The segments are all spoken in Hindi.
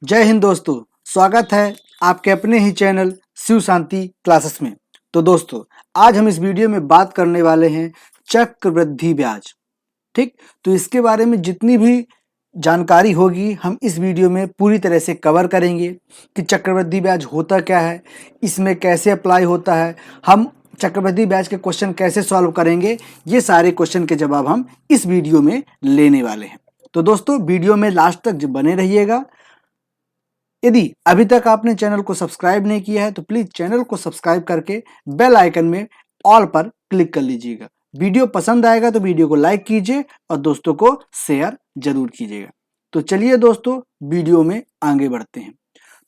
जय हिंद दोस्तों, स्वागत है आपके अपने ही चैनल शिव शांति क्लासेस में। तो दोस्तों, आज हम इस वीडियो में बात करने वाले हैं चक्रवृद्धि ब्याज। ठीक, तो इसके बारे में जितनी भी जानकारी होगी हम इस वीडियो में पूरी तरह से कवर करेंगे कि चक्रवृद्धि ब्याज होता क्या है, इसमें कैसे अप्लाई होता है, हम चक्रवृद्धि ब्याज के क्वेश्चन कैसे सॉल्व करेंगे। ये सारे क्वेश्चन के जवाब हम इस वीडियो में लेने वाले हैं। तो दोस्तों, वीडियो में लास्ट तक बने रहिएगा। यदि अभी तक आपने चैनल को सब्सक्राइब नहीं किया है तो प्लीज चैनल को सब्सक्राइब करके बेल आइकन में ऑल पर क्लिक कर लीजिएगा। वीडियो पसंद आएगा तो वीडियो को लाइक कीजिए और दोस्तों को शेयर जरूर कीजिएगा। तो चलिए दोस्तों, वीडियो में आगे बढ़ते हैं।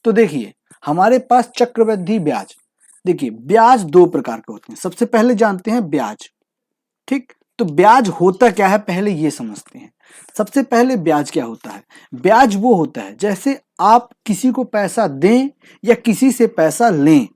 तो देखिए, हमारे पास चक्रवृद्धि ब्याज। देखिए, ब्याज दो प्रकार के होते हैं। सबसे पहले जानते हैं ब्याज। ठीक, तो ब्याज होता क्या है पहले ये समझते हैं। सबसे पहले ब्याज क्या होता है? ब्याज वो होता है जैसे आप किसी को पैसा दें या किसी से पैसा लें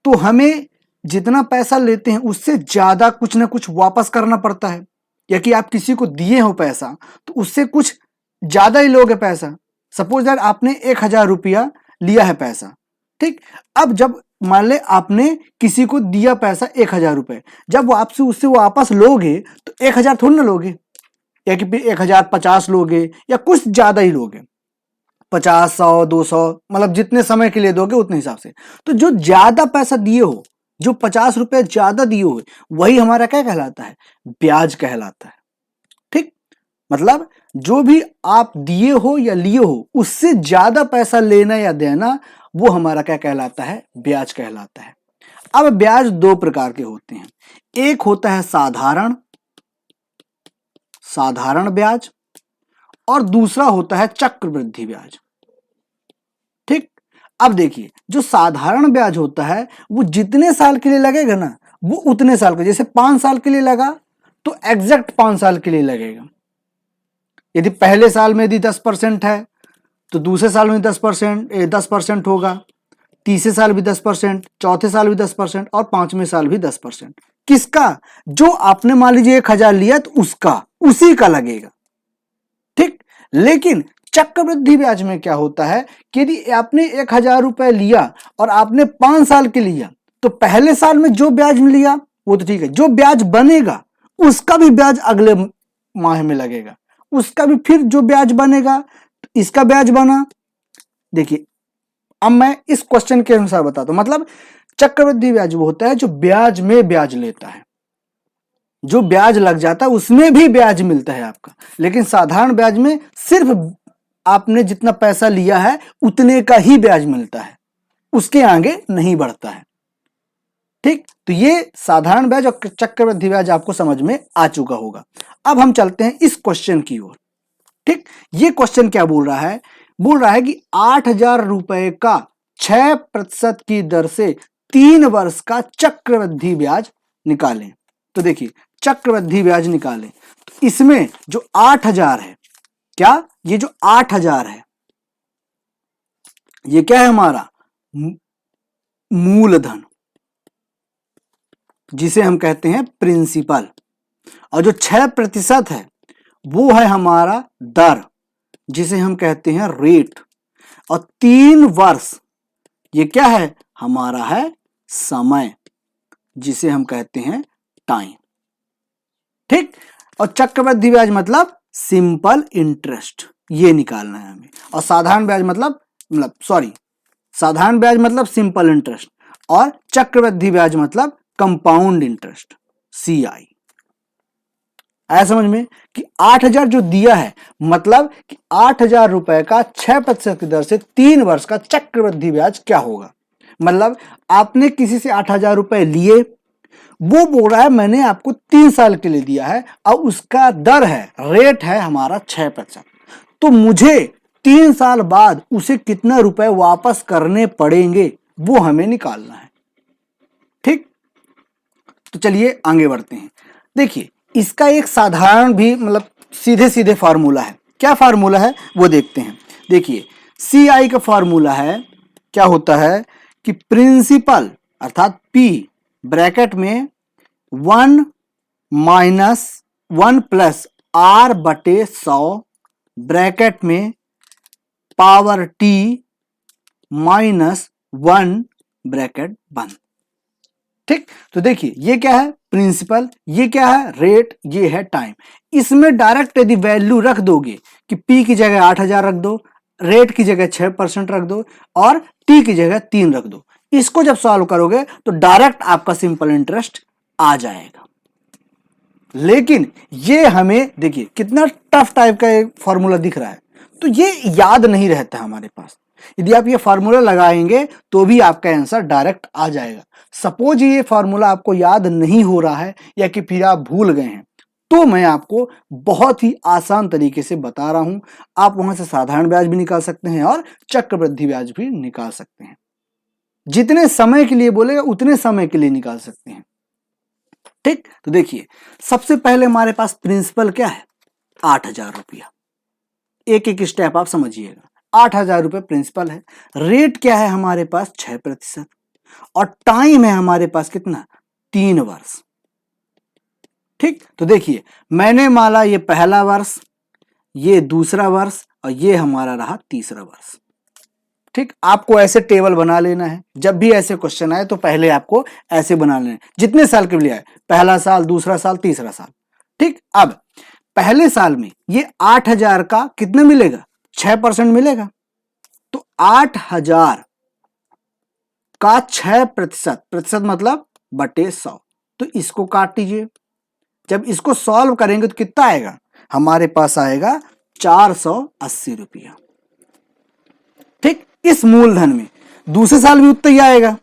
तो हमें जितना पैसा लेते हैं उससे ज्यादा कुछ ना कुछ वापस करना पड़ता है। या कि आप किसी को दिए हो पैसा तो उससे कुछ ज्यादा ही लोगे पैसा। सपोज दैट आपने 1,000 रुपया लिया है पैसा। ठीक, अब जब मान ले आपने किसी को दिया पैसा 1,000 रुपए, जब वो आपसे उससे वापस लोगे तो 1,000 थोड़ी ना लोगे, या कि 1,050 लोगे या कुछ ज्यादा ही लोगे। 50, 100, 200, मतलब जितने समय के लिए दोगे उतने हिसाब से। तो जो ज्यादा पैसा दिए हो, जो 50 रुपए ज्यादा दिए हो, वही हमारा क्या कहलाता है? ब्याज कहलाता है। ठीक, मतलब जो भी आप दिए हो या लिए हो उससे ज्यादा पैसा लेना या देना, वो हमारा क्या कहलाता है? ब्याज कहलाता है। अब ब्याज दो प्रकार के होते हैं। एक होता है साधारण ब्याज और दूसरा होता है चक्रवृद्धि ब्याज। ठीक, अब देखिए, जो साधारण ब्याज होता है वो जितने साल के लिए लगेगा ना, वो उतने साल के, जैसे 5 साल के लिए लगा तो एग्जैक्ट 5 साल के लिए लगेगा। यदि पहले साल में यदि 10% है तो दूसरे साल में 10% होगा, तीसरे साल भी 10%, चौथे साल भी 10% और पांचवें साल भी 10%। किसका? जो आपने मान लीजिए 1,000 लिया तो उसका, उसी का लगेगा। ठीक, लेकिन चक्रवृद्धि ब्याज में क्या होता है कि यदि आपने 1,000 रुपए लिया और आपने 5 साल के लिया तो पहले साल में जो ब्याज लिया वो तो ठीक है, जो ब्याज बनेगा उसका भी ब्याज अगले माह में लगेगा, उसका भी फिर जो ब्याज बनेगा तो इसका ब्याज बना। देखिए, अब मैं इस क्वेश्चन के अनुसार बताता हूं। मतलब चक्रवृद्धि ब्याज वो होता है जो ब्याज में ब्याज लेता है, जो ब्याज लग जाता है उसमें भी ब्याज मिलता है आपका। लेकिन साधारण ब्याज में सिर्फ आपने जितना पैसा लिया है उतने का ही ब्याज मिलता है, उसके आगे नहीं बढ़ता है। ठीक, तो ये साधारण ब्याज और चक्रवृद्धि ब्याज आपको समझ में आ चुका होगा। अब हम चलते हैं इस क्वेश्चन की ओर। ठीक, ये क्वेश्चन क्या बोल रहा है? बोल रहा है कि 8,000 रुपए का 6% की दर से 3 वर्ष का चक्रवृद्धि ब्याज निकालें। तो देखिए, चक्रवृद्धि ब्याज निकालें तो इसमें जो 8,000 है, क्या ये जो 8,000 है ये क्या है? हमारा मूलधन, जिसे हम कहते हैं प्रिंसिपल। और जो 6% है वो है हमारा दर, जिसे हम कहते हैं रेट। और 3 वर्ष ये क्या है? हमारा है समय, जिसे हम कहते हैं टाइम। ठीक, और चक्रवृद्धि ब्याज मतलब सिंपल इंटरेस्ट, ये निकालना है हमें। और साधारण ब्याज मतलब साधारण ब्याज मतलब सिंपल इंटरेस्ट और चक्रवृद्धि ब्याज मतलब कंपाउंड इंटरेस्ट, CI। आया समझ में कि 8,000 जो दिया है, मतलब कि 8,000 रुपए का 6% की दर से 3 वर्ष का चक्रवृद्धि ब्याज क्या होगा। मतलब आपने किसी से 8,000 रुपए लिए, वो बोल रहा है मैंने आपको 3 साल के लिए दिया है और उसका दर है, रेट है हमारा 6%। तो मुझे 3 साल बाद उसे कितना रुपए वापस करने पड़ेंगे वो हमें निकालना है। ठीक, तो चलिए आगे बढ़ते हैं। देखिए, इसका एक साधारण भी मतलब सीधे सीधे फार्मूला है। क्या फार्मूला है वो देखते हैं। देखिए, CI का फार्मूला है, क्या होता है कि प्रिंसिपल अर्थात P ब्रैकेट में 1 माइनस 1 प्लस R/100 ब्रैकेट में पावर टी माइनस 1 ब्रैकेट बंद। ठीक, तो देखिए ये क्या है प्रिंसिपल, ये क्या है रेट, ये है टाइम। इसमें डायरेक्ट यदि वैल्यू रख दोगे कि पी की जगह 8000 रख दो, रेट की जगह 6% रख दो और टी की जगह 3 रख दो, इसको जब सॉल्व करोगे तो डायरेक्ट आपका सिंपल इंटरेस्ट आ जाएगा। लेकिन ये हमें देखिए कितना टफ टाइप का एक फॉर्मूला दिख रहा है, तो ये याद नहीं रहता हमारे पास। यदि आप ये फार्मूला लगाएंगे तो भी आपका आंसर डायरेक्ट आ जाएगा। सपोज ये फार्मूला आपको याद नहीं हो रहा है या कि फिर आप भूल गए हैं, तो मैं आपको बहुत ही आसान तरीके से बता रहा हूं। आप वहां से साधारण ब्याज भी निकाल सकते हैं और चक्रवृद्धि ब्याज भी निकाल सकते हैं। जितने समय के लिए बोलेगा उतने समय के लिए निकाल सकते हैं। ठीक, तो देखिए सबसे पहले हमारे पास प्रिंसिपल क्या है 8000 रुपया। एक एक स्टेप आप समझिएगा। 8000 रुपये प्रिंसिपल है, रेट क्या है हमारे पास 6% और टाइम है हमारे पास कितना 3 वर्ष। ठीक, तो देखिए मैंने माना ये पहला वर्ष, ये दूसरा वर्ष और ये हमारा रहा तीसरा वर्ष। ठीक, आपको ऐसे टेबल बना लेना है। जब भी ऐसे क्वेश्चन आए तो पहले आपको ऐसे बना लेना है, जितने साल के लिए आए, पहला साल, दूसरा साल, तीसरा साल। ठीक, अब पहले साल में ये 8000 का कितना मिलेगा 6% मिलेगा, तो 8000 का 6%, प्रतिशत मतलब बटे 100, तो इसको काट दीजिए। जब इसको सॉल्व करेंगे तो कितना आएगा हमारे पास आएगा 480 रुपया। ठीक, इस मूलधन में दूसरे साल भी उतना ही आएगा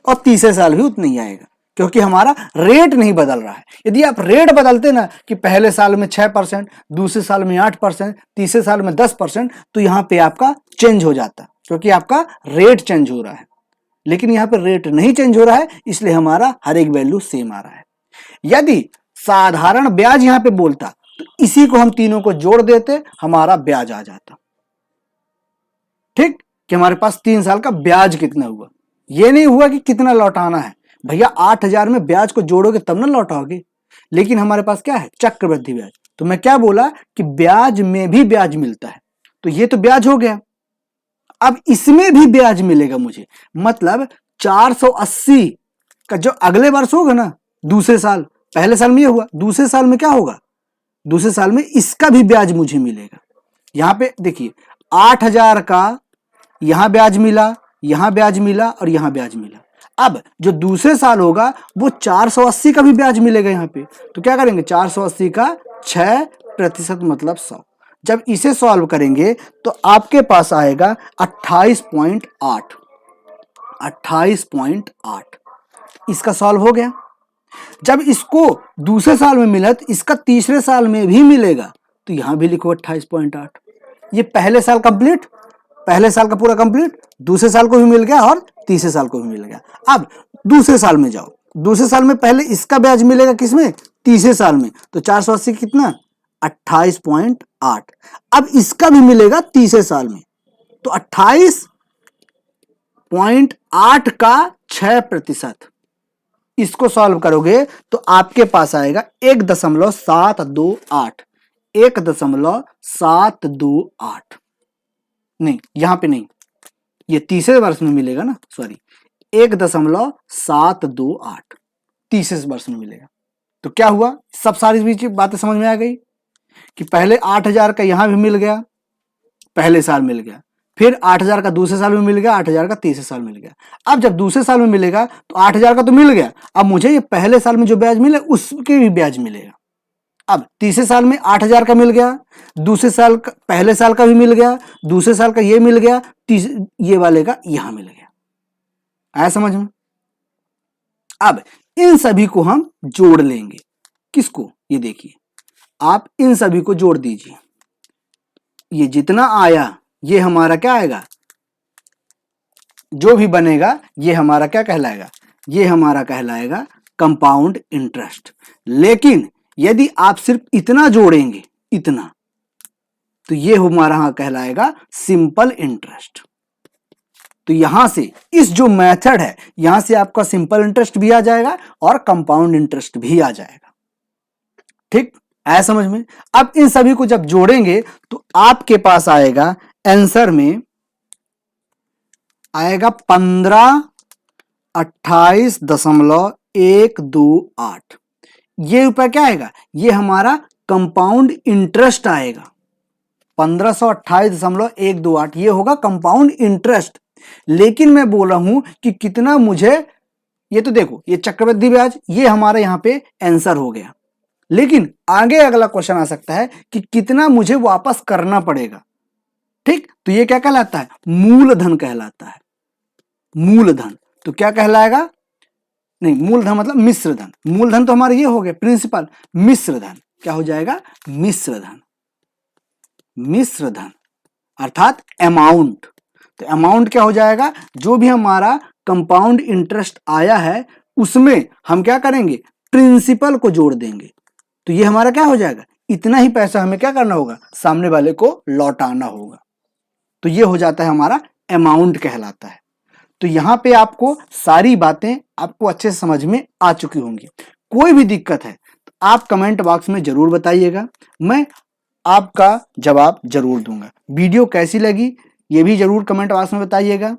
और तीसरे साल भी उतना ही आएगा, क्योंकि हमारा रेट नहीं बदल रहा है। यदि आप रेट बदलते ना कि पहले साल में 6%, दूसरे साल में 8%, तीसरे साल में 10%, तो यहां पे आपका चेंज हो जाता, क्योंकि आपका रेट चेंज हो रहा है। लेकिन यहां पे रेट नहीं चेंज हो रहा है, इसलिए हमारा हर एक वैल्यू सेम आ रहा है। यदि साधारण ब्याज यहां पे बोलता तो इसी को हम तीनों को जोड़ देते, हमारा ब्याज आ जाता। ठीक, कि हमारे पास 3 साल का ब्याज कितना हुआ, ये नहीं हुआ कि कितना लौटाना है। भैया 8000 में ब्याज को जोड़ोगे तब ना लौटाओगे। लेकिन हमारे पास क्या है चक्रवृद्धि ब्याज, तो मैं क्या बोला कि ब्याज में भी ब्याज मिलता है, तो ये तो ब्याज हो गया। अब इसमें भी ब्याज मिलेगा मुझे, मतलब 480 का जो अगले वर्ष होगा ना, दूसरे साल, पहले साल में ये हुआ, दूसरे साल में क्या होगा, दूसरे साल में इसका भी ब्याज मुझे मिलेगा। यहां पे देखिए 8000 का यहां ब्याज मिला, यहां ब्याज मिला और यहां ब्याज मिला। अब जो दूसरे साल होगा वो 480 का भी ब्याज मिलेगा यहां पे, तो क्या करेंगे 480 का 6% मतलब 100। जब इसे सॉल्व करेंगे तो आपके पास आएगा 28.8। 28.8 इसका सॉल्व हो गया। जब इसको दूसरे साल में मिला तो इसका तीसरे साल में भी मिलेगा, तो यहां भी लिखो 28.8। ये पहले साल कंप्लीट, पहले साल का पूरा कंप्लीट, दूसरे साल को भी मिल गया और तीसरे साल को भी मिल गया। अब दूसरे साल में जाओ, दूसरे साल में पहले इसका ब्याज मिलेगा किसमें, तीसरे साल में, तो 480 कितना 28.8। अब इसका भी मिलेगा तीसरे साल में, तो 28.8 का 6%। इसको सॉल्व करोगे तो आपके पास आएगा 1.728। 1.728 नहीं, यहां पे नहीं, ये तीसरे वर्ष में मिलेगा ना, सॉरी 1.728 तीसरे वर्ष में मिलेगा। तो क्या हुआ, सब सारी बातें समझ में आ गई कि पहले 8000 का यहां भी मिल गया, पहले साल मिल गया, फिर 8000 का दूसरे साल में मिल गया, 8000 का तीसरे साल मिल गया। अब जब दूसरे साल में मिलेगा तो 8000 का तो मिल गया, अब मुझे ये पहले साल में जो ब्याज मिले उसके भी ब्याज मिलेगा। अब तीसरे साल में 8000 का मिल गया, दूसरे साल का, पहले साल का भी मिल गया, दूसरे साल का ये मिल गया, ये वाले का यहां मिल गया। आया समझ में। अब इन सभी को हम जोड़ लेंगे, किसको, ये देखिए आप इन सभी को जोड़ दीजिए, ये जितना आया ये हमारा क्या आएगा, जो भी बनेगा ये हमारा क्या कहलाएगा, ये हमारा कहलाएगा कंपाउंड इंटरेस्ट। लेकिन यदि आप सिर्फ इतना जोड़ेंगे, इतना, तो ये हमारा कहलाएगा सिंपल इंटरेस्ट। तो यहां से इस जो मेथड है यहां से आपका सिंपल इंटरेस्ट भी आ जाएगा और कंपाउंड इंटरेस्ट भी आ जाएगा। ठीक, आया समझ में। अब इन सभी को जब जोड़ेंगे तो आपके पास आएगा आंसर में आएगा 1528.128। ये रुपया क्या आएगा? ये हमारा कंपाउंड इंटरेस्ट आएगा। 1528.128 ये होगा कंपाउंड इंटरेस्ट। लेकिन मैं बोल रहा हूं कि कितना मुझे, ये तो देखो ये चक्रवृद्धि ब्याज, ये हमारा यहां पे आंसर हो गया। लेकिन आगे अगला क्वेश्चन आ सकता है कि कितना मुझे वापस करना पड़ेगा। ठीक, तो ये क्या कहलाता है? मूलधन कहलाता है। मूलधन तो क्या कहलाएगा? नहीं, मूलधन मतलब मिश्र धन। मूलधन तो हमारा ये हो गया प्रिंसिपल। मिश्र धन क्या हो जाएगा? मिश्र धन। मिश्र धन अर्थात अमाउंट। तो अमाउंट क्या हो जाएगा? जो भी हमारा कंपाउंड इंटरेस्ट आया है उसमें हम क्या करेंगे? प्रिंसिपल को जोड़ देंगे। तो ये हमारा क्या हो जाएगा? इतना ही पैसा हमें क्या करना होगा? सामने वाले को लौटाना होगा। तो ये हो जाता है हमारा अमाउंट कहलाता है। तो यहां पे आपको सारी बातें आपको अच्छे से समझ में आ चुकी होंगी। कोई भी दिक्कत है तो आप कमेंट बॉक्स में जरूर बताइएगा, मैं आपका जवाब जरूर दूंगा। वीडियो कैसी लगी ये भी जरूर कमेंट बॉक्स में बताइएगा।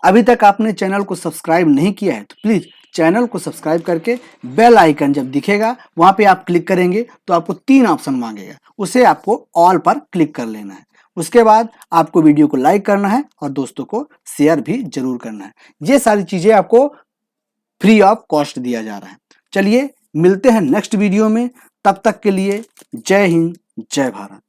अभी तक आपने चैनल को सब्सक्राइब नहीं किया है तो प्लीज चैनल को सब्सक्राइब करके बेल आइकन जब दिखेगा वहां पे आप क्लिक करेंगे तो आपको 3 ऑप्शन मांगेगा, उसे आपको ऑल पर क्लिक कर लेना है। उसके बाद आपको वीडियो को लाइक करना है और दोस्तों को शेयर भी जरूर करना है। ये सारी चीजें आपको फ्री ऑफ कॉस्ट दिया जा रहा है। चलिए मिलते हैं नेक्स्ट वीडियो में, तब तक के लिए जय हिंद, जय भारत।